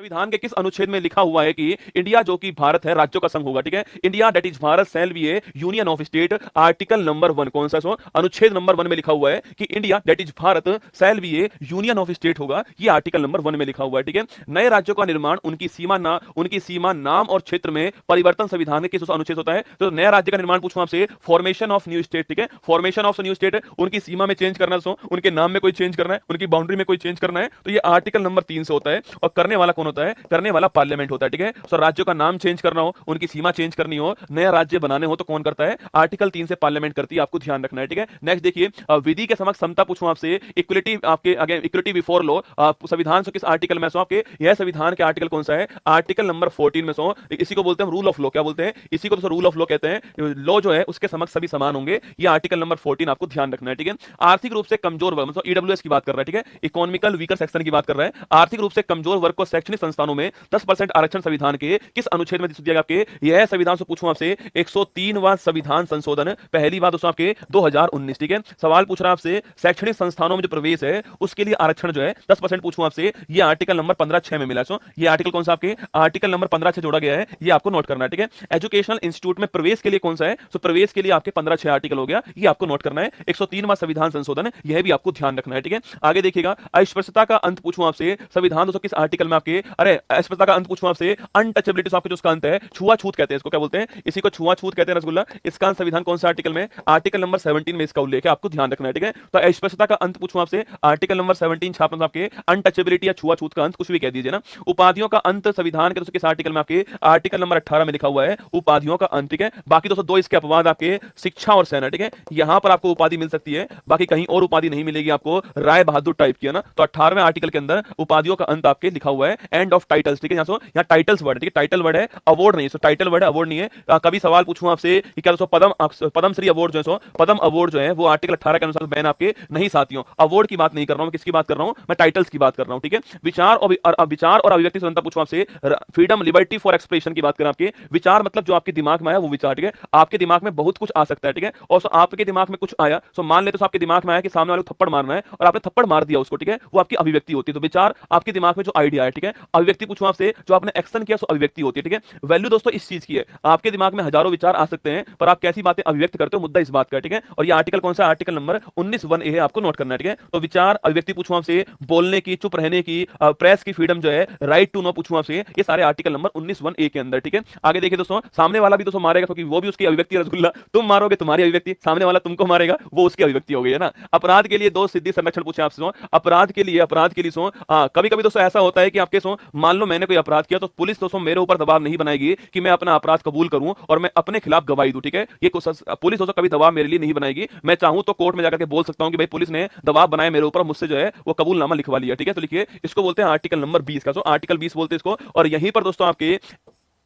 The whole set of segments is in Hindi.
संविधान के किस अनुच्छेद में लिखा हुआ है कि इंडिया जो कि भारत है राज्यों का संघ होगा? ठीक है, India that is Bharat shall be A union of state. Article number 1 कौन सा? सो अनुच्छेद नंबर 1 में लिखा हुआ है कि India that is Bharat shall be A union of state होगा। ये आर्टिकल नंबर 1 में लिखा हुआ है। ठीक है, नए राज्यों का निर्माण उनकी सीमा नाम और क्षेत्र में परिवर्तन संविधान के किस अनुच्छेद होता है? तो नया राज्य का निर्माण पूछूं आपसे, फॉर्मेशन ऑफ न्यू स्टेट। ठीक है, फॉर्मेशन ऑफ न्यू स्टेट, उनकी सीमा में चेंज करना, सो उनके नाम में कोई चेंज करना है, उनकी बाउंड्री में कोई चेंज करना है, तो ये आर्टिकल नंबर 3 से होता है। और करने वाला कौन होता है? करने वाला पार्लियामेंट होता है। ठीक है, सो राज्यों का नाम चेंज करना हो, उनकी सीमा चेंज करनी हो, नया राज्य बनाने हो तो कौन करता है? आर्टिकल 3 से पार्लियामेंट करती है, आपको ध्यान रखना है। ठीक है, नेक्स्ट देखिए, विधि के समक्ष समता पूछूं आपसे, इक्वलिटी आपके अगेन इक्वलिटी बिफोर लॉ, संविधान से किस आर्टिकल में? सो आपके यह संविधान के आर्टिकल कौन सा है? आर्टिकल नंबर 14 में। सो इसी को बोलते हैं रूल ऑफ लॉ। क्या बोलते हैं? इसी को तो रूल ऑफ लॉ कहते हैं। लॉ जो है उसके समक्ष सभी समान होंगे, ये आर्टिकल नंबर 14 आपको ध्यान रखना है। ठीक है, आर्थिक रूप से कमजोर वर्ग, मतलब ईडब्ल्यूएस की बात कर रहा है। ठीक है, इकोनॉमिकल वीकर सेक्शन की बात कर रहा है। आर्थिक रूप से कमजोर वर्ग को शैक्षणिक संस्थानों में 10% आरक्षण संविधान के किस अनुच्छेद में दिया गया? आपके यह संविधान से पूछूं आपसे, 103वां संविधान संशोधन, पहली बात दोस्तों आपके 2019। ठीक है, सवाल पूछ रहा है आपसे, शैक्षणिक संस्थानों में जो प्रवेश है उसके लिए आरक्षण जो है 10% पूछूं आपसे, ये आर्टिकल नंबर 15(6) में मिला। सो ये आर्टिकल कौन सा? आपके आर्टिकल नंबर 15(6) जोड़ा गया है, ये आपको नोट करना है। ठीक है, एजुकेशनल इंस्टीट्यूट में प्रवेश के लिए कौन सा है? सो प्रवेश के लिए आपके 15(6) आर्टिकल हो गया, ये आपको नोट करना है। 103वां संविधान संशोधन, यह भी आपको ध्यान रखना है। ठीक है, आगे देखिएगा, अस्पृश्यता का अंत पूछूं आपसे, संविधान दोस्तों किस आर्टिकल में? आपके अरे अस्पृश्यता का अंत पूछूं आपसे, अनटचेबिलिटी, आपके जो उसका अंत है, छुआछूत कहते हैं इसको। क्या बोलते हैं? इसी को छुआछूत कहते हैं रसगुल्ला। इसका संविधान कौन सा आर्टिकल में? आर्टिकल नंबर 17 में इसका उल्लेख है, आपको ध्यान रखना है। ठीक है, तो अस्पृश्यता का अंत पूछूं आपसे, आर्टिकल नंबर 17 छापना आपके, अनटचेबिलिटी या छुआछूत का अंत, कुछ भी कह दीजिए ना। उपाधियों का अंत संविधान के दोस्तों किस आर्टिकल में? आपके आर्टिकल नंबर 18 में लिखा हुआ है उपाधियों का अंत। ठीक है, बाकी दोस्तों दो इसके अपवाद आपके, शिक्षा और सेना। ठीक है, यहां पर आपको उपाधि मिल सकती है, बाकी कहीं और उपाधि नहीं मिलेगी आपको, राय बहादुर टाइप की है ना। तो 18वें आर्टिकल के अंदर उपाधियों का अंत आपके लिखा हुआ है, एंड ऑफ टाइटल्स। ठीक है, यहाँ टाइटल्स वर्ड, ठीक है, टाइटल वर्ड है, अवार्ड नहीं है। सो टाइटल वर्ड है, अवार्ड नहीं है। कभी सवाल पूछूं आपसे कि क्या दोस्तों पद्म श्री अवार्ड जो है, सो पद्म अवार्ड जो है वो आर्टिकल 18 के अनुसार बैन आपके नहीं साथियों। अवार्ड की बात नहीं कर रहा हूं, किसकी बात कर रहा हूं? मैं टाइटल्स की बात कर रहा हूं। ठीक है, विचार और अभिव्यक्ति स्वतंत्रता पूछूं आपसे, फ्रीडम लिबर्टी फॉर एक्सप्रेशन की बात करें, आपके विचार मतलब जो आपके दिमाग में आया वो विचार। ठीक है, आपके दिमाग में बहुत कुछ आ सकता है। ठीक है, और आपके दिमाग में कुछ आया, सो मान लेते तो आपके दिमाग में आया कि सामने वाले को थप्पड़ मारना है और आपने थप्पड़ मार दिया उसको। ठीक है, वो आपकी अभिव्यक्ति होती है। तो विचार आपके दिमाग में जो आइडिया है। ठीक है, अभिव्यक्ति पूछूं आपसे, जो आपने एक्शन किया सो अभिव्यक्ति होती है। ठीक है, वैल्यू दोस्तों इस चीज की है, आपके दिमाग में हजारों विचार आ सकते हैं, पर आप कैसी बातें अभिव्यक्त करते हो, मुद्दा इस बात का है। ठीक है, और ये आर्टिकल कौन सा? आर्टिकल नंबर 19(1)(a) है, आपको नोट करना है। ठीक है, तो विचार, अभिव्यक्ति पूछूं आपसे, बोलने की, चुप रहने की, प्रेस की फ्रीडम जो है, राइट टू नो पूछूं आपसे, ये सारे आर्टिकल नंबर 19(1)(a) के अंदर। ठीक है, आगे देखिए दोस्तों, सामने वाला भी दोस्तों मारेगा क्योंकि वो भी उसकी अभिव्यक्ति। रसगुल्ला, तुम मारोगे तुम्हारी अभिव्यक्ति, सामने वाला तुमको मारेगा वो उसकी अभिव्यक्ति हो गई है ना। अपराध के लिए 2 सिद्धि संरक्षण पूछे आपसे, अपराध के लिए सो कभी कभी दोस्तों ऐसा होता है कि आपके सो मान लो मैंने कोई अपराध किया तो पुलिस दोस्तों मेरे ऊपर दबाव नहीं बनाएगी कि मैं अपना अपराध कबूल करूं और मैं अपने खिलाफ गवाही दूं। ठीक है, ये पुलिस दोस्तों कभी दबाव मेरे लिए नहीं बनाएगी। मैं चाहूं तो कोर्ट में जाकर के बोल सकता हूं कि भाई पुलिस ने दबाव बनाया मेरे ऊपर, मुझसे जो है वो कबूलनामा लिखवा लिया। ठीक है, तो लिखिए, इसको बोलते हैं आर्टिकल नंबर 20 का। सो आर्टिकल 20 बोलते हैं इसको। और यहीं पर दोस्तों आपके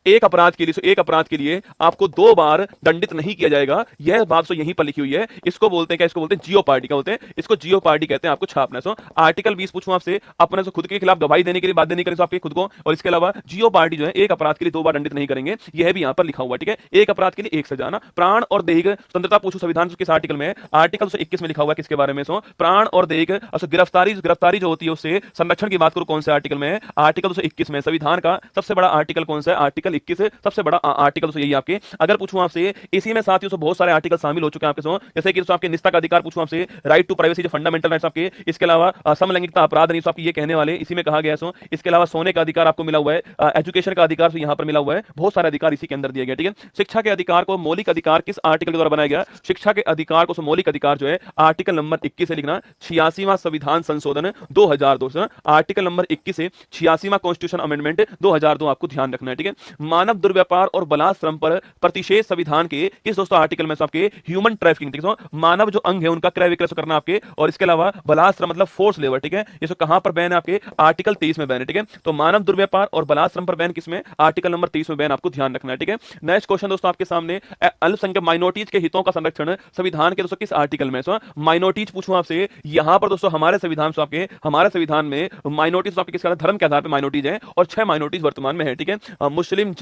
एक अपराध के लिए आपको 2 बार दंडित नहीं किया जाएगा, यह बात तो यहीं पर लिखी हुई है। इसको बोलते हैं क्या? इसको बोलते हैं जियो पार्टी। का बोलते हैं इसको? जियो पार्टी कहते हैं, आपको छापना है। सो आर्टिकल 20 पूछूं आपसे, अपने से खुद के खिलाफ गवाही देने के लिए बाध्य नहीं करें आपके खुद को, और इसके अलावा जियो पार्टी जो है एक अपराध के लिए 2 बार दंडित नहीं करेंगे, यह भी यहां पर लिखा हुआ है। ठीक है, एक अपराध के लिए 1 सजा ना। प्राण और दैहिक स्वतंत्रता पूछूं संविधान किस आर्टिकल में? आर्टिकल 21 में लिखा हुआ है, किसके बारे में? सो प्राण और दैहिक गिरफ्तारी जो होती है उससे संरक्षण की बात करूं, कौन से आर्टिकल में? आर्टिकल 21 में। संविधान का सबसे बड़ा आर्टिकल कौन सा है? आर्टिकल 21 सबसे बड़ा आर्टिकल तो यही आपके। अगर पूछूं आपसे, इसी में साथियों से बहुत सारे आर्टिकल शामिल हो चुके हैं आपके, जैसे कि आपके निष्ठा का अधिकार पूछूं आपसे, राइट टू प्राइवेसी जो फंडामेंटल राइट्स आपके, इसके अलावा समलैंगिकता अपराध नहीं, आपके ये कहने वाले इसी में कहा गया है। इसके अलावा सोने का अधिकार आपको मिला हुआ है, एजुकेशन का अधिकार तो यहां पर मिला हुआ है, बहुत सारे अधिकार इसी के अंदर दिए गए। ठीक है, शिक्षा के अधिकार को मौलिक अधिकार किस आर्टिकल के द्वारा बनाया गया? शिक्षा के अधिकार को मौलिक अधिकार जो है आर्टिकल नंबर 21 से लिखना, 86वां संविधान संशोधन 2002, आर्टिकल नंबर 21 से 86वां कॉन्स्टिट्यूशन अमेंडमेंट 2002 आपको ध्यान रखना है। ठीक है, मानव दुर्व्यापार और बलात्संग पर प्रतिषेध संविधान के किस दोस्तों आर्टिकल में? आपके ह्यूमन ट्रैफिकिंग। ठीक है, मानव जो अंग है उनका क्रय विक्रय करना आपके, और इसके अलावा बलात्संग मतलब फोर्स लेबर। ठीक है, ये कहां पर बैन है? आपके आर्टिकल 23 में बैन है। ठीक है, तो मानव दुर्व्यापार और बलात्संग पर बैन किसमें? आर्टिकल नंबर 23 में बैन, आपको ध्यान रखना है। ठीक है, नेक्स्ट क्वेश्चन दोस्तों आपके सामने, अल्पसंख्यक माइनॉरिटीज के हितों का संरक्षण संविधान के दोस्तों किस आर्टिकल में? माइनॉरिटीज पूछूं आपसे, यहां पर दोस्तों हमारे संविधान में माइनॉरिटीज आपके किस धर्म के आधार पर माइनॉरिटीज है, और 6 माइनॉरिटीज वर्तमान में है। ठीक है, मुस्लिम,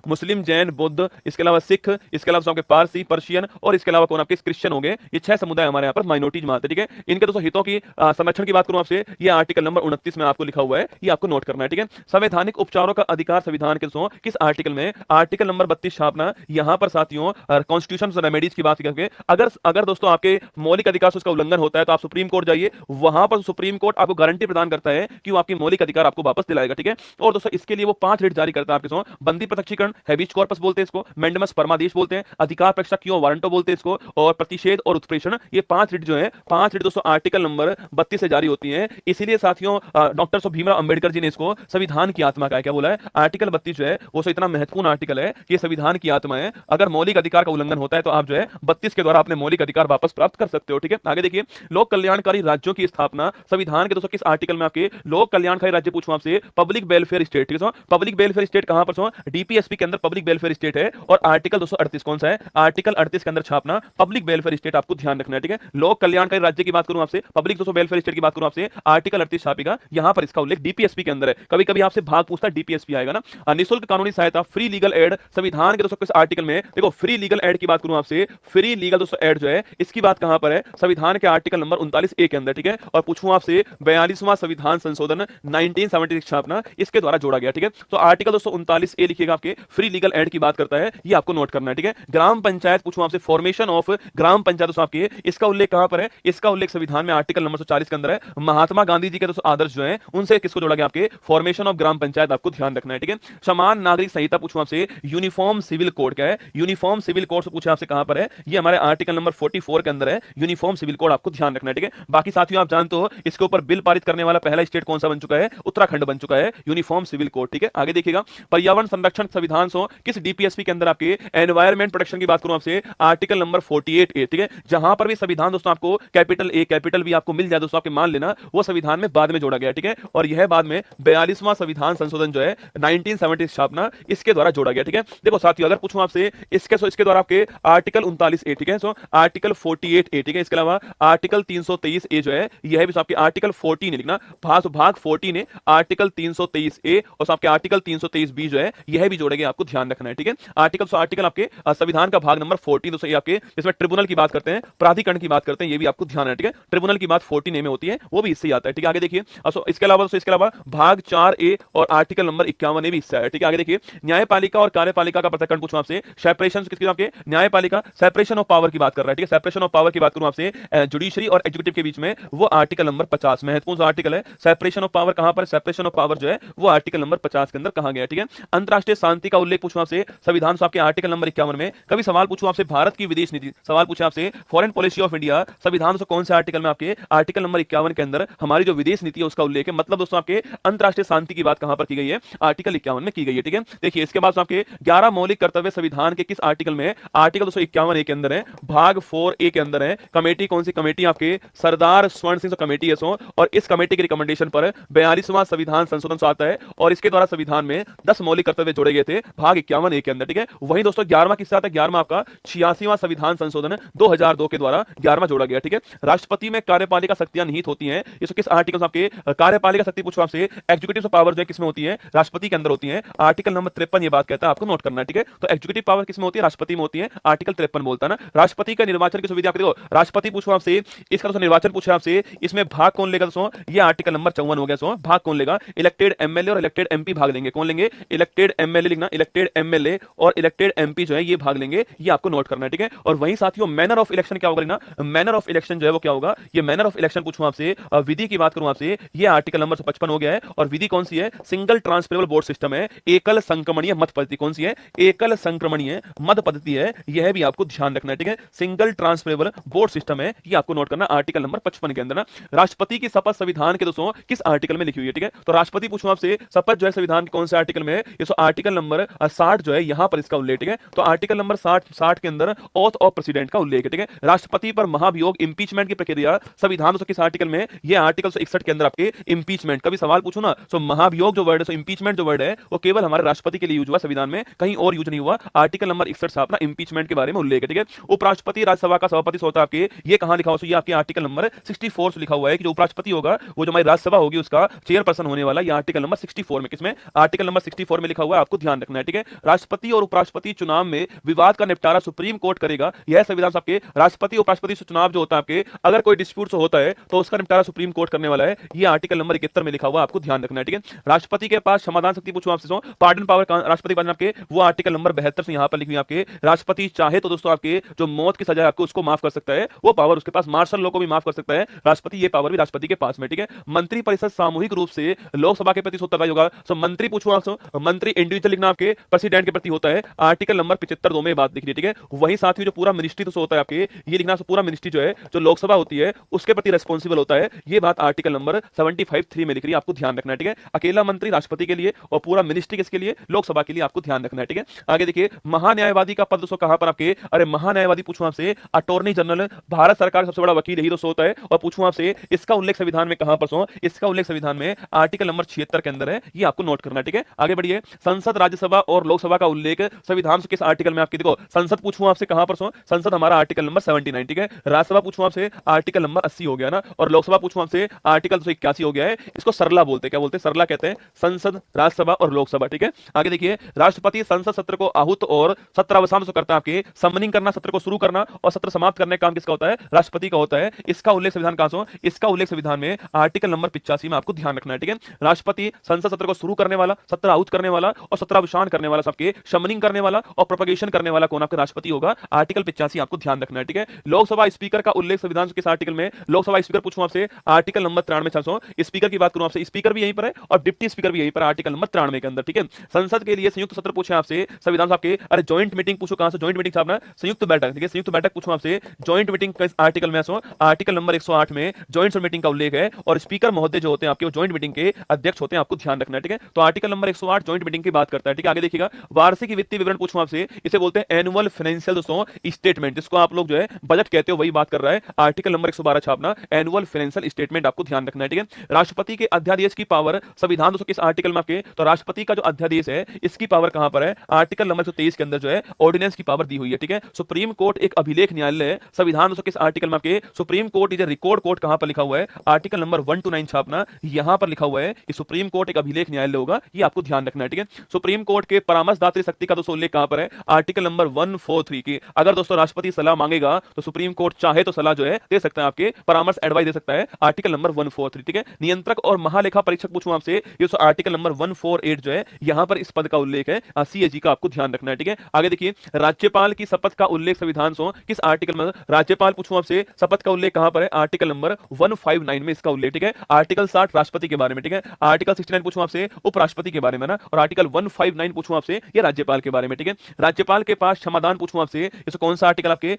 मुस्लिम जैन बुद्ध, इसके अलावा सिख, इसके अलावा आपके पारसी पर्शियन और इसके अलावा कौन आपके क्रिश्चियन हो गए। ये 6 समुदाय हमारे यहाँ पर माइनॉरिटीज में आते हैं, ठीक है। इनके दोस्तों हितों की संरक्षण की बात करूं आपसे, ये आर्टिकल नंबर 29 में आपको लिखा हुआ है, ये आपको नोट करना है, ठीक है। संवैधानिक उपचारों का अधिकार संविधान के दोस्तों किस आर्टिकल में, आर्टिकल नंबर 32 छापना। यहां पर साथियों कॉन्स्टिट्यूशन रेमेडीज की बात करके अगर अगर दोस्तों आपके मौलिक अधिकार से उसका उल्लंघन होता है तो आप सुप्रीम कोर्ट जाइए, वहां पर सुप्रीम कोर्ट आपको गारंटी प्रदान करता है कि वो आपके मौलिक अधिकार आपको वापस दिलाएगा, ठीक है। और दोस्तों इसके लिए वो 5 रिट जारी करता है आपके दोस्तों, बंदी प्रत्यक्षीकरण हैबियस कॉर्पस बोलते हैं इसको, मैंडेमस परमादेश बोलते हैं, अधिकार परीक्षा क्यों वारंटो बोलते हैं इसको, और प्रतिषेध और उत्प्रेषण। ये 5 रिट जो है, 5 रिट दोस्तों आर्टिकल नंबर 32 से जारी होती है। इसीलिए साथियों डॉक्टर भीमराव अंबेडकर जी ने इसको संविधान की आत्मा का क्या बोला है, आर्टिकल 32 जो है वो इतना महत्वपूर्ण आर्टिकल है कि संविधान की आत्मा है। अगर मौलिक अधिकार का उल्लंघन होता है तो आप जो है 32 के द्वारा अपने मौलिक अधिकार वापस प्राप्त कर सकते हो, ठीक है। आगे देखिए, लोक कल्याणकारी राज्यों की स्थापना संविधान के दोस्तों किस आर्टिकल में आपके लोक कल्याणकारी राज्य पूछूं आपसे, पब्लिक वेलफेयर स्टेट, ठीक है। पब्लिक वेलफेयर स्टेट कहां पर, डीपीएसपी के अंदर पब्लिक वेलफेयर स्टेट है, और आर्टिकल 238 कौन सा है, आर्टिकल 38 के अंदर छापना पब्लिक वेलफेयर स्टेट, आपको ध्यान रखना है, ठीक है। लोक कल्याणकारी राज्य की बात करूं आपसे, पब्लिक दोस्तों वेलफेयर स्टेट की बात करूं आपसे, आर्टिकल 38 छापेगा, यहां पर इसका उल्लेख डीपीएसपी के अंदर है। कभी कभी आपसे भाग पूछता है, डीपीएसपी आएगा ना। निःशुल्क कानूनी सहायता फ्री लीगल एड संविधान के दोस्तों किस आर्टिकल में, देखो फ्री लीगल एड की बात करूं आपसे, फ्री लीगल दोस्तों एड जो है इसकी बात कहां पर है, संविधान के आर्टिकल नंबर 39 ए के अंदर, ठीक है। और पूछूं आपसे 42वां संविधान संशोधन 1976 छापना इसके द्वारा जोड़ा गया, ठीक है। तो आर्टिकल दोस्तों 39 ए लिखिएगा, आपके फ्री लीगल एड की बात करता है, ये आपको नोट करना है, ठीक है। ग्राम पंचायत पूछूं आपसे, फॉर्मेशन ऑफ ग्राम पंचायत दोस्तों आपके, इसका उल्लेख कहां पर है, इसका उल्लेख संविधान में आर्टिकल नंबर 140 के अंदर है। महात्मा गांधी जी के दोस्तों आदर्श जो है उनसे किसको जोड़ा गया, आपके फॉर्मेशन ऑफ ग्राम पंचायत, आपको ध्यान रखना है, ठीक है। समान नागरिक संहिता पूछूं आपसे, यूनिफॉर्म सिविल कोड क्या है, यूनिफॉर्म सिविल कोड से पूछे आपसे कहां पर है, ये हमारे आर्टिकल नंबर 44 के अंदर है, यूनिफॉर्म सिविल कोड, आपको ध्यान रखना है, ठीक है। बाकी साथियों आप जानते हो इसके ऊपर बिल पारित करने वाला पहला स्टेट कौन सा बन चुका है, उत्तराखंड बन चुका है, यूनिफॉर्म सिविल कोड, ठीक है। आगे देखिएगा, पर्यावरण संरक्षण संविधान सो किस डीपीएसपी के अंदर, आपके एनवायरमेंट प्रोटेक्शन की बात करूं आपसे, आर्टिकल नंबर 48 ए, ठीक है। जहां पर भी संविधान दोस्तों आपको कैपिटल ए कैपिटल भी आपको मिल जाए दोस्तों, आपके मान लेना वो संविधान में बाद में जोड़ा गया, ठीक है। और यह बाद में 42वां संविधान संशोधन जो है 1970 छापना इसके द्वारा जोड़ा गया, ठीक है। देखो साथियों अगर पूछूं आपसे इसके द्वारा आपके आर्टिकल 39 ए, ठीक है, सो आर्टिकल 48 ए, ठीक है। इसके अलावा आर्टिकल 323 ए जो है यह भी आपके आर्टिकल 14 लिखना, भाग 14 है आर्टिकल 323 ए, और आपके आर्टिकल 323 बी जो है यह भी जोड़ेंगे, आपको ध्यान रखना है, ठीक है। आर्टिकल आपके संविधान का भाग नंबर 14 दोस्तों, ये आपके इसमें ट्रिब्यूनल की बात करते हैं, प्राधिकरण की बात करते हैं, ये भी आपको ध्यान है, ठीक है। ट्रिब्यूनल की बात 14 ए में होती है, वो भी इससे आता है, ठीक है। आगे देखिए, इसके अलावा भाग 4 ए और आर्टिकल नंबर 51 ए भी इससे है, ठीक है। आगे देखिए, न्यायपालिका और कार्यपालिका का पृथक्करण पूछूं आपसे, सेपरेशन किसकी, आपके न्यायपालिका सेपरेशन ऑफ पावर की बात कर रहा है, ठीक है। सेपरेशन ऑफ पावर की बात करूं आपसे, जुडिशरी और एग्जीक्यूटिव के बीच में, वो आर्टिकल नंबर 50 महत्वपूर्ण आर्टिकल है। सेपरेशन ऑफ पावर कहां पर, सेपरेशन ऑफ पावर जो है वो आर्टिकल नंबर 50 के अंदर कहा गया, ठीक है। अंतरराष्ट्रीय शांति का उल्लेख पूछूं आपसे, संविधान आपके आर्टिकल नंबर 51 में। कभी सवाल पूछूं आपसे भारत की विदेश नीति, सवाल पूछे आपसे फॉरेन पॉलिसी ऑफ इंडिया, संविधान कौन से आर्टिकल में, आपके आर्टिकल नंबर 51 के अंदर हमारी जो विदेश नीति है उसका उल्लेख है। मतलब दोस्तों आपके अंतरराष्ट्रीय शांति की बात कहां पर की गई है, आर्टिकल 51 में की गई है, ठीक है। देखिए इसके बाद आपके 11 मौलिक कर्तव्य संविधान के किस आर्टिकल में, आर्टिकल 251 ए के अंदर है, भाग 4 ए के अंदर है। कमेटी कौन सी कमेटी, आपके सरदार स्वर्ण सिंह कमेटी है, और इस कमेटी के रिकमेंडेशन पर 42वां संविधान संशोधन आता है, और इसके द्वारा संविधान में 10 मौलिक कर्तव्य जोड़े गए थे भाग 51 ए के अंदर, ठीक है। वहीं दोस्तों 11वां किससे आता है, 11वां आपका 86वां संविधान संशोधन 2002 के द्वारा 11वां जोड़ा गया, ठीक है। राष्ट्रपति में कार्यपालिका शक्तियां निहित होती हैं, इसको किस आर्टिकल आपके कार्यपालिका शक्ति पूछो आपसे, एग्जीक्यूटिव पावर जो है किसमें होती है, राष्ट्रपति के अंदर होती है। आर्टिकल नंबर 53 ये बात कहता है, आपको नोट करना है, ठीक है। तो एग्जीक्यूटिव पावर किसमें होती है, राष्ट्रपति में होती है, आर्टिकल 53 बोलता है ना। राष्ट्रपति का निर्वाचन की सुविधा, देखो राष्ट्रपति पूछो आपसे, इसका दोस्तों निर्वाचन पूछे आपसे, इसमें भाग कौन लेगा दोस्तों, ये आर्टिकल नंबर 54 हो गया। भाग कौन लेगा, इलेक्टेड एमएलए और इलेक्टेड एमपी भाग लेंगे, कौन लेंगे, इलेक्टेड एमएलए लिखना, इलेक्टेड एमएलए और इलेक्टेड एमपी जो है ये भाग लेंगे, ये आपको नोट करना है, ठीक है। और वहीं साथियों मैनर ऑफ इलेक्शन क्या होगा ना, मैनर ऑफ इलेक्शन जो है वो क्या होगा, ये मैनर ऑफ इलेक्शन पूछूं आपसे, विधि की बात करूं आपसे, ये आर्टिकल नंबर 55 हो गया है। और विधि कौन सी है, सिंगल ट्रांसफरेबल वोट सिस्टम है, एकल संक्रमणीय मत पद्धति, कौन सी है, एकल संक्रमणीय मत पद्धति है, यह भी आपको ध्यान रखना है, ठीक है। सिंगल ट्रांसफरेबल वोट सिस्टम है, ये आपको नोट करना आर्टिकल नंबर 55 के अंदर ना। राष्ट्रपति की शपथ संविधान के दोस्तों किस आर्टिकल में लिखी हुई है, ठीक है। तो राष्ट्रपति पूछूं आपसे, शपथ जो है संविधान के कौन से आर्टिकल में है, ये आर्टिकल नंबर 60 जो है यहां पर इसका उल्लेख, ठीक है। तो आर्टिकल नंबर 60 के अंदर ऑथ ऑफ प्रेसिडेंट का उल्लेख है, ठीक है। राष्ट्रपति पर महाभियोग इंपीचमेंट की प्रक्रिया संविधान किस आर्टिकल में, ये आर्टिकल 61 के अंदर आपके इंपीचमेंट, कभी सवाल पूछो ना, सो महाभियोग जो वर्ड है, इंपीचमेंट जो वर्ड है वो केवल हमारे राष्ट्रपति के लिए यूज हुआ, संविधान में कहीं और यूज नहीं हुआ। आर्टिकल नंबर 61 से अपना इंपीचमेंट के बारे में उल्लेख है, ठीक है। उपराष्ट्रपति राज्यसभा का सभापति होता है आपके, ये कहां लिखा हुआ, ये आपके आर्टिकल नंबर 64 से लिखा हुआ है कि जो उपराष्ट्रपति होगा वो जो हमारी राज्यसभा होगी उसका चेयरपर्सन होने वाला, ये आर्टिकल नंबर 64 में, किसमें, आर्टिकल नंबर 64 में लिखा हुआ हुआ है, आपको ध्यान रखना है, ठीक है। राष्ट्रपति और उपराष्ट्रपति चुनाव में विवाद का निपटारा सुप्रीम कोर्ट करेगा, यह संविधान आपके राष्ट्रपति उपराष्ट्रपति चुनाव जो होता है आपके, अगर कोई डिस्प्यूट होता है तो उसका निपटारा सुप्रीम कोर्ट करने वाला है, ये आर्टिकल नंबर 71 में लिखा हुआ, आपको ध्यान रखना है, ठीक है। राष्ट्रपति के पास समाधान शक्ति पूछूं आपसे, पार्डन पावर राष्ट्रपति के पास आपके, वो आर्टिकल नंबर 72 से यहां पर लिखी हुई आपके, राष्ट्रपति चाहे तो दोस्तों आपके जो मौत की सजा है आपको उसको माफ कर सकता है, वो पावर उसके पास, मार्शल लॉ को भी माफ कर सकता है राष्ट्रपति, ये पावर भी राष्ट्रपति के पास में, ठीक है। मंत्री परिषद सामूहिक रूप से लोकसभा के प्रति उत्तरदायी होगा। सो मंत्री पूछूं आपसे, मंत्री इंडिविजुअल लिखना आपके प्रेसिडेंट के प्रति होता है, आर्टिकल नंबर 75 दो में बात लिख रही है, ठीक है। वही साथ ही जो पूरा मिनिस्ट्री तो होता है आपके, ये लिखना पूरा मिनिस्ट्री जो है जो लोकसभा होती है उसके प्रति रेस्पॉन्सिबल होता है, ये बात आर्टिकल नंबर 75(3) में लिख रही है, आपको ध्यान रखना है, ठीक है। अकेला मंत्री राष्ट्रपति के लिए और पूरा मिनिस्ट्री किसके लिए, लोकसभा के लिए, आपको ध्यान रखना है, ठीक है। आगे देखिए, महान्यायवादी का पद दोस्तों कहां पर आपके, अरे महान्यायवादी पूछूं आपसे, अटॉर्नी जनरल, भारत सरकार का सबसे बड़ा वकील यही दोस्तों होता है, और पूछूं आपसे इसका उल्लेख संविधान में कहां पर सो, इसका उल्लेख संविधान में आर्टिकल नंबर 76 के अंदर है, ये आपको नोट करना है, ठीक है। आगे बढ़िए, संसद राज्यसभा और लोकसभा का उल्लेख संविधान से किस आर्टिकल में आपकी, देखो संसद पूछूं आपसे कहां पर सो, संसद हमारा आर्टिकल नंबर 79, ठीक है। राज्यसभा पूछूं आपसे आर्टिकल नंबर 80 हो गया ना, और लोकसभा पूछूं आपसे आर्टिकल 281 हो गया है, इसको सरला बोलते हैं, क्या बोलते हैं, सरला कहते हैं, संसद राज्यसभा और लोकसभा, ठीक है। आगे देखिए, राष्ट्रपति संसद सत्र को आहूत और सत्रावसान करता है आपके, समनिंग करना, सत्र को शुरू करना और सत्र समाप्त करने का काम किसका होता है, राष्ट्रपति का होता है, इसका उल्लेख संविधान कहां से, इसका उल्लेख संविधान में आर्टिकल नंबर 85 में, आपको ध्यान रखना है, ठीक है। राष्ट्रपति संसद सत्र को शुरू करने वाला, सत्र आहूत करने वाला और सत्रावसान करने वाला, सबके समनिंग करने वाला और प्रोपगेशन करने वाला कौन आपका राष्ट्रपति होगा, आर्टिकल 85 आपको ध्यान रखना है, ठीक है। लोकसभा स्पीकर का उल्लेख संविधान किस आर्टिकल में, लोकसभा स्पीकर पूछूं आपसे आर्टिकल नंबर 93 स्पीकर की बात करूं आपसे, स्पीकर भी यहीं पर है और डिप्टी स्पीकर भी यहीं पर, आर्टिकल नंबर 93 के अंदर, ठीक है। संसद के लिए संयुक्त सत्र पूछे आपसे संविधान आपके, अरे जॉइंट मीटिंग पूछो कहां से, जॉइंट मीटिंग साहब ना, संयुक्त बैठक, ठीक है, संयुक्त बैठक पूछूं आपसे, जॉइंट मीटिंग किस आर्टिकल में, आर्टिकल नंबर 108 में जॉइंट मीटिंग का उल्लेख है, और स्पीकर महोदय जो होते हैं आपके, वो जॉइंट मीटिंग के अध्यक्ष होते हैं, आपको ध्यान रखना है, ठीक है। तो आर्टिकल नंबर 108 जॉइंट मीटिंग की बात करता है, ठीक है। आगे देखिएगा, वार्षिक वित्तीय विवरण पूछूं आपसे, इसे बोलते हैं एनुअल फाइनेंशियल दोस्तों स्टेटमेंट, जिसको आप लोग जो है बजट कहते हो, वही बात कर रहा है, आर्टिकल नंबर 112 छापना, एनुअल फाइनेंशियल स्टेटमेंट, आपको ध्यान रखना है, ठीक है। राष्ट्रपति के अध्यादेश की पावर संविधान दोस्तों किस आर्टिकल में आपके, तो राष्ट्रपति का जो अध्यादेश है इसकी पावर कहां पर है, आर्टिकल नंबर 123 के अंदर जो है ऑर्डिनेंस की पावर दी हुई है, ठीक है। सुप्रीम कोर्ट एक अभिलेख न्यायालय है, संविधान दोस्तों किस आर्टिकल में आपके, supreme court is a record court, कहां पर लिखा हुआ है, आर्टिकल नंबर 129 छापना, यहां पर लिखा हुआ है कि सुप्रीम कोर्ट एक अभिलेख न्यायालय होगा, ये आपको ध्यान रखना है, ठीक है। सुप्रीम कोर्ट के परामर्शदात्री शक्ति का दोस्तों उल्लेख कहां पर है, आर्टिकल नंबर 143 की, अगर दोस्तों राष्ट्रपति सलाह मांगेगा तो सुप्रीम कोर्ट चाहे तो सलाह जो है दे सकता है, आपके परामर्श एडवाइस दे सकता है, आर्टिकल नंबर 143, ठीक है। नियंत्रक और महालेखा परीक्षक पूछूं आपसे, ये आर्टिकल नंबर 148 जो है यहां पर इस पद का उल्लेख है, सीएजी का, आपको ध्यान रखना है, ठीक है। आगे देखिए, राज्यपाल की शपथ का उल्लेख संविधान सो किस आर्टिकल में, राज्यपाल पूछूं आपसे शपथ का उल्लेख कहां पर है, आर्टिकल नंबर 159 में इसका उल्लेख, ठीक है। आर्टिकल 60 राष्ट्रपति के बारे में, ठीक है। आर्टिकल 69 पूछूं आपसे उपराष्ट्रपति के बारे में ना, और आर्टिकल 159 पूछूं आपसे ये राज्यपाल के बारे में, ठीक है। राज्यपाल के पास क्षमादान पूछूं आपसे, इसे कौन सा आर्टिकल आपके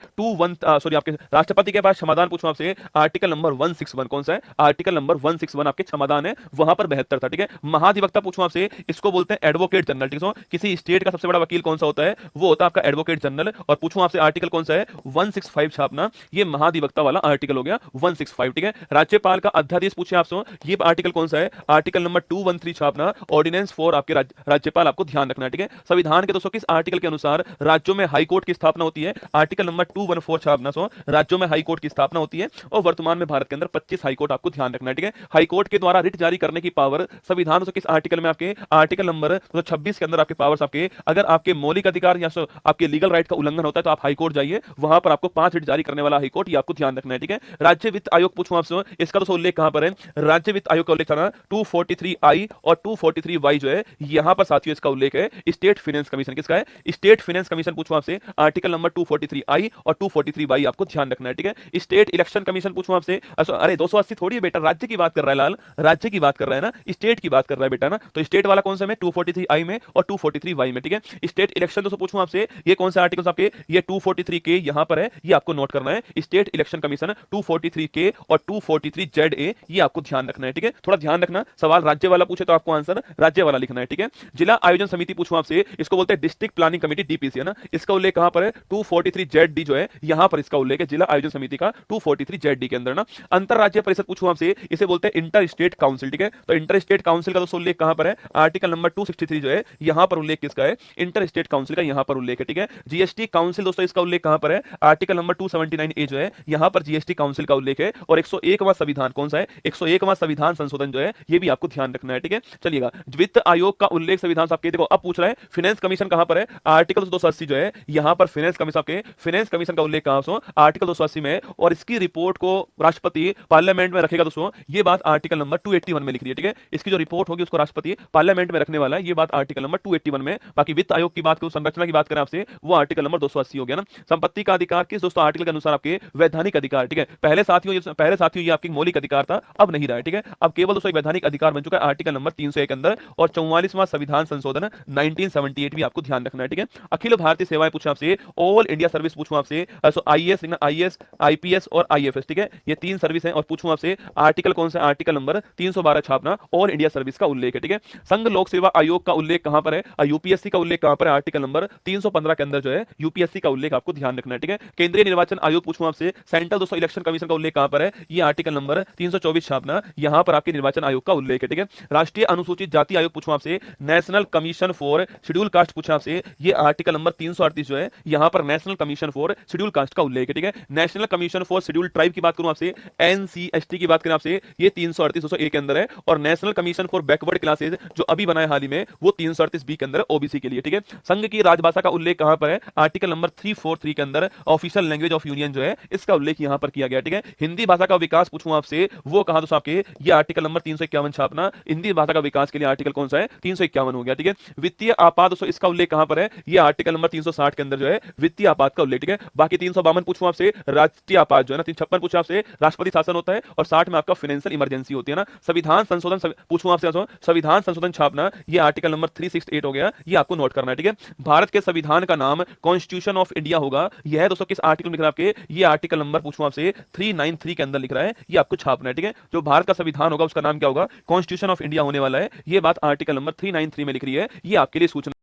आपके राष्ट्रपति के पास क्षमादान पूछूं आपसे, आर्टिकल नंबर 161 कौन सा है, आर्टिकल नंबर 161 आपके क्षमादान है, वहां पर 72 था, ठीक है। महाधिवक्ता पूछूं आपसे, इसको बोलते हैं एडवोकेट जनरल, ठीक है। किसी स्टेट का सबसे बड़ा वकील कौन सा होता है, वो होता है आपका एडवोकेट जनरल, और पूछूं आपसे आर्टिकल कौन सा है, 165 छापना, ये महाधिवक्ता वाला आर्टिकल हो गया 165, ठीक है। राज्यपाल का अध्यादेश पूछे आपसे, ये आर्टिकल कौन सा है, आर्टिकल नंबर 213 छापना, ऑर्डिनेंस 4 आपके राज्यपाल, आपको ध्यान रखना है, ठीक है। संविधान के दोस्तों किस आर्टिकल के अनुसार राज्यों में हाई कोर्ट की स्थापना होती है, आर्टिकल नंबर 214 छापना, राज्यों में हाई कोर्ट की स्थापना होती है, और वर्तमान में भारत के अंदर 25 हाई कोर्ट, आपको ध्यान रखना है, ठीक है। हाई कोर्ट के द्वारा रिट जारी करने की पावर संविधान किस आर्टिकल में आपके, आर्टिकल नंबर 26 के अंदर आपके पावर्स आपके, अगर आपके मौलिक अधिकार या आपके लीगल राइट का उल्लंघन होता है तो आप हाई कोर्ट जाइए, वहां पर आपको 5 रिट जारी करने वाला हाई कोर्ट, ये आपको ध्यान रखना है, ठीक है। राज्य वित्त आयोग पूछूं आपसे, इसका तो उल्लेख कहां पर है, राज्य वित्त आयोग का उल्लेख था 243I और 243Y जो है यहां पर साथियों इसका उल्लेख है। स्टेट फाइनेंस कमीशन किसका है, स्टेट फाइनेंस कमीशन पूछूं आपसे, आर्टिकल नंबर 243I और 243Y आपको ध्यान रखना है, ठीक है। स्टेट इलेक्शन कमीशन पूछूं आपसे, अरे 280 थोड़ी है बेटा, राज्य की बात कर रहा है लाल, राज्य की बात कर रहा है ना, स्टेट की बात कर रहा है बेटा ना, तो स्टेट वाला कौन सा में, 243I में और 243Y में, ठीक है। स्टेट इलेक्शन दोस्तों पूछूं आपसे, ये कौन सा आर्टिकल आपके, ये 243 के यहां पर है, ये आपको नोट करना है, स्टेट इलेक्शन कमीशन 243 के और 243 ZA, ये आपको ध्यान रखना है, ठीक है। थोड़ा ध्यान रखना, सवाल राज्य वाला पूछे तो आपको आंसर राज्य वाला लिखना है, ठीक है। जिला आयोजन समिति पूछूं आपसे, इसको बोलते हैं डिस्ट्रिक्ट प्लानिंग कमेटी, डीपीसी है ना, इसका उल्लेख कहां पर है, 243 ZD जो है यहां पर इसका उल्लेख है, जिला आयोजन समिति का 243 ZD के अंदर ना। अंतरराज्यीय परिषद पूछूं आपसे, इसे बोलते हैं इंटर स्टेट काउंसिल, ठीक है। तो इंटर स्टेट काउंसिल का दोस्तों उल्लेख कहां पर है, आर्टिकल नंबर 263 जो है यहां पर उल्लेख किसका है, इंटर स्टेट काउंसिल का यहां पर उल्लेख है, ठीक है। जीएसटी काउंसिल दोस्तों इसका उल्लेख कहां पर है, आर्टिकल नंबर 279A जो है यहां पर जीएसटी काउंसिल का उल्लेख है, और 101वां संविधान कौन सा है, 101वां संविधान संशोधन जो है ये भी आपको ध्यान रखना है, ठीक है। चलिएगा, वित्त आयोग का उल्लेख संविधान आपके, देखो अब पूछ रहा है फाइनेंस कमीशन कहां पर है, आर्टिकल 280 जो है यहां पर फाइनेंस कमीशन आपके, फाइनेंस कमीशन का उल्लेख कहां से, आर्टिकल 280 में, और इसकी रिपोर्ट को राष्ट्रपति पार्लियामेंट में रखेगा दोस्तों, ये बात आर्टिकल नंबर 281 में लिख रही है, ठीक है। इसकी जो रिपोर्ट होगी उसको राष्ट्रपति पार्लियामेंट में रखने वाला है, ये बात आर्टिकल नंबर 281 में। बाकी वित्त आयोग की बात करूं, संरचना की बात करें आपसे, वो आर्टिकल नंबर 280 हो गया ना। संपत्ति का अधिकार किस दोस्तों आर्टिकल के अनुसार आपके वैधानिक अधिकार, ठीक है। पहले साथियों ये आपकी मौलिक अधिकार था, अब नहीं रहा है, ठीक है। अब केवल दोस्तों एक वैधानिक अधिकार बन चुका है आर्टिकल नंबर 301 के अंदर, और 44वां संविधान संशोधन 1978 भी आपको ध्यान रखना है, ठीक है। अखिल भारतीय सेवाएं पूछूं आपसे, ऑल इंडिया सर्विस पूछूं आपसे, आईएएस लिखना, आईएएस, आईपीएस और आईएफएस, ठीक है। ये तीन सर्विस हैं, और पूछूं आपसे आर्टिकल कौन सा, आर्टिकल नंबर 312 छापना, ऑल इंडिया सर्विस का उल्लेख है, ठीक है। संघ लोक सेवा आयोग का उल्लेख कहां पर है, यूपीएससी का उल्लेख कहां पर है, आर्टिकल नंबर 315 के अंदर जो है यूपीएससी का उल्लेख आपको ध्यान रखना है, ठीक है। केंद्रीय निर्वाचन आयोग पूछूं आपसे, सेंट्रल दोस्तों इलेक्शन कमीशन का उल्लेख कहां पर है, ये आर्टिकल नंबर 324 छापना, यहां पर आपके निर्वाचन आयोग का उल्लेख है, ठीक है। राष्ट्रीय अनुसूचित जाति आयोग पूछूं आपसे, national commission for schedule caste पूछा आपसे, ये आर्टिकल नंबर 338 जो है यहां पर national commission for schedule caste का उल्लेख है, ठीक है। National commission for schedule tribe की बात करूं आपसे, एनसीएसटी की बात करें आपसे, ये 338 के अंदर है, और national commission for backward classes जो अभी बना है हाल ही में, वो 338 बी के अंदर है, ओबीसी के लिए, ठीक है। संघ की राजभाषा का उल्लेख कहां पर है, आर्टिकल नंबर 343 के अंदर ऑफिशियल लैंग्वेज ऑफ यूनियन जो है इसका उल्लेख यहां पर किया गया, ठीक है। हिंदी भाषा का विकास पूछूं आपसे, वो कहां दोस्तों आपके, ये आर्टिकल नंबर 351 छापना, हिंदी भाषा का विकास के लिए आर्टिकल कौन सा है, 351 हो गया, ठीक है। वित्तीय आपात दोस्तों इसका उल्लेख कहां पर है, ये आर्टिकल नंबर 360 के अंदर जो है वित्तीय आपात का उल्लेख, ठीक है। बाकी 352 पूछूं आपसे राष्ट्रीय आपात जो है ना, 356 पूछा आपसे राष्ट्रपति शासन होता है, और 60 में आपका फाइनेंशियल इमरजेंसी होती है ना। संविधान संशोधन पूछूं आपसे, संविधान संशोधन छापना, ये आर्टिकल नंबर 368 हो गया, ये आपको नोट करना है, ठीक है। भारत के संविधान का नाम कॉन्स्टिट्यूशन ऑफ इंडिया होगा, यह है दोस्तों किस आर्टिकल में लिख रहा है आपके, ये आर्टिकल नंबर पूछूं आपसे 393 के अंदर लिख रहा है, ये आपको छापना है, ठीक है। जो भारत का संविधान होगा उसका नाम क्या होगा, कॉन्स्टिट्यूशन ऑफ इंडिया होने वाला है, ये बात आर्टिकल नंबर 393 में लिख रही है, ये आपके लिए सूचना